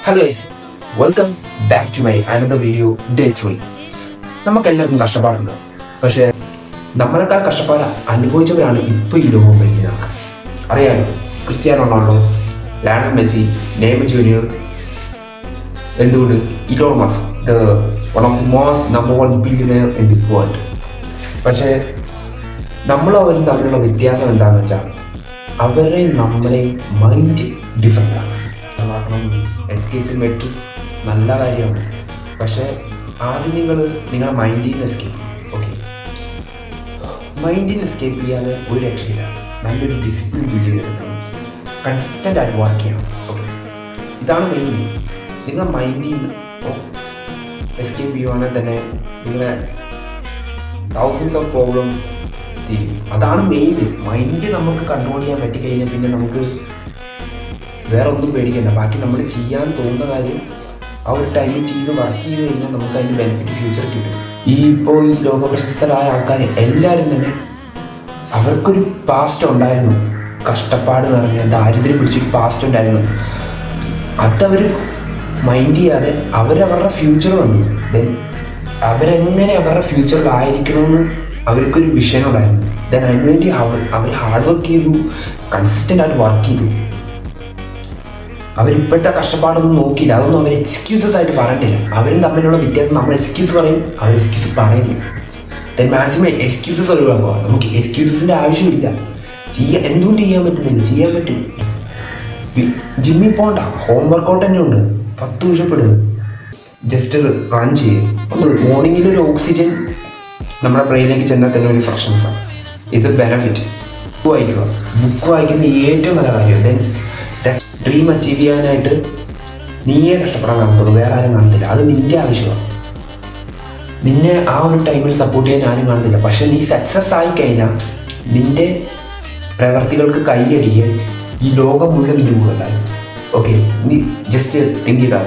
Hello guys, welcome back to my another video day 3. നമുക്കെല്ലാവർക്കും കഷ്ടപ്പാടുണ്ട്. പക്ഷേ നമ്മളെക്കാൾ കഷ്ടപ്പാട് അനുഭവിച്ചവരാണ് ഇപ്പോൾ ഈ ലോകം ഭരിക്കുന്നത്. അറിയാലോ, Cristiano Ronaldo, Lionel Messi, Neymar junior, എന്തുകൊണ്ട് Elon Musk, the one of the most number 1 billionaire in the world. പക്ഷേ നമ്മളും അവരും തമ്മിലുള്ള വ്യത്യാസം എന്താണെന്ന് വെച്ചാൽ അവരെ നമ്മളെ മൈൻഡ് ഡിഫറെൻ്റ് ആണ്. എസ്കേപ്പ് മെട്രിക്സ് നല്ല കാര്യമാണ്, പക്ഷേ ആദ്യം നിങ്ങളുടെ മൈൻഡിൽ നിന്ന് എസ്കേപ്പ് ചെയ്യും. ഓക്കെ, മൈൻഡിൽ നിന്ന് എസ്കേപ്പ് ചെയ്യാതെ ഒരു രക്ഷയില്ല. നല്ലൊരു ഡിസിപ്ലിൻ ബിൽഡ് ചെയ്തെടുക്കണം, കൺസിസ്റ്റൻ്റ് ആയിട്ട് വർക്ക് ചെയ്യണം. ഓക്കെ, ഇതാണ് മെയിൻ. നിങ്ങളുടെ മൈൻഡിൽ നിന്ന് എസ്കേപ്പ് ചെയ്യുവാണെങ്കിൽ തന്നെ നിങ്ങളെ തൗസൻഡ്സ് ഓഫ് പ്രോബ്ലം തീരും. അതാണ് മെയിൻ. മൈൻഡ് നമുക്ക് കൺട്രോൾ ചെയ്യാൻ പറ്റിക്കഴിഞ്ഞാൽ പിന്നെ നമുക്ക് വേറെ ഒന്നും പേടിക്കണ്ട. ബാക്കി നമ്മൾ ചെയ്യാൻ തോന്നുന്ന കാര്യം ആ ഒരു ടൈമിൽ ചെയ്ത് വർക്ക് ചെയ്ത് കഴിഞ്ഞാൽ നമുക്ക് അതിൻ്റെ ബെനിഫിറ്റ് ഫ്യൂച്ചർ കിട്ടും. ഇപ്പോൾ ഈ ലോകപ്രശസ്തരായ ആൾക്കാർ എല്ലാവരും തന്നെ അവർക്കൊരു പാസ്റ്റ് ഉണ്ടായിരുന്നു, കഷ്ടപ്പാട് നിറഞ്ഞ ദാരിദ്ര്യം പിടിച്ചൊരു പാസ്റ്റ് ഉണ്ടായിരുന്നു. അതവർ മൈൻഡ് ചെയ്യാതെ അവരവരുടെ ഫ്യൂച്ചർ കണ്ടു. ദെൻ അവരെങ്ങനെ അവരുടെ ഫ്യൂച്ചറിലായിരിക്കണമെന്ന് അവർക്കൊരു വിഷൻ ഉണ്ടായിരുന്നു. ദെൻ അതിനുവേണ്ടി അവർ ഹാർഡ് വർക്ക് ചെയ്തു, കൺസിസ്റ്റൻ്റ് ആയിട്ട് വർക്ക് ചെയ്തു. അവരിപ്പോഴത്തെ കഷ്ടപ്പാടൊന്നും നോക്കിയില്ല. അതൊന്നും അവർ എക്സ്ക്യൂസസ് ആയിട്ട് പറഞ്ഞിട്ടില്ല. അവരും തമ്മിലുള്ള വ്യത്യാസം, നമ്മൾ എക്സ്ക്യൂസ് പറയും, അവർ എക്സ്ക്യൂസ് പറയുന്നു. ദെൻ മാക്സിമം എക്സ്ക്യൂസസ് ഒഴിവാക്കുക. നമുക്ക് എക്സ്ക്യൂസസിൻ്റെ ആവശ്യമില്ല. എന്തുകൊണ്ട് ചെയ്യാൻ പറ്റുന്നില്ല? ചെയ്യാൻ പറ്റും. ജിമ്മിൽ പോകണ്ട, ഹോം വർക്കൗട്ട് തന്നെ ഉണ്ട്. 10 നിമിഷപ്പെടുക, ജസ്റ്റ് റൺ ചെയ്യും. മോർണിംഗിലൊരു ഓക്സിജൻ നമ്മുടെ ബ്രെയിനിലേക്ക് ചെന്നാൽ തന്നെ ഒരു ഫ്രഷ്നസ്സാണ്. Is a benefit. ബുക്ക് വായിക്കുക. ബുക്ക് വായിക്കുന്ന ഏറ്റവും നല്ല കാര്യം. ദെൻ ഡ്രീം അച്ചീവ് ചെയ്യാനായിട്ട് നീയേ കഷ്ടപ്പെടാൻ കാണത്തുള്ളൂ, വേറെ ആരും കാണത്തില്ല. അത് നിൻ്റെ ആവശ്യമാണ്. നിന്നെ ആ ഒരു ടൈമിൽ സപ്പോർട്ട് ചെയ്യാൻ ആരും കാണത്തില്ല. പക്ഷെ നീ സക്സസ് ആയി കഴിഞ്ഞാൽ നിൻ്റെ പ്രവർത്തികൾക്ക് കൈയടിക്കാൻ ഈ ലോകം മുഴുവൻ നിന്റെ കൂടെ ഉണ്ടായി. ഓക്കെ, നീ ജസ്റ്റ് തിങ്ക് ചെയ്താൽ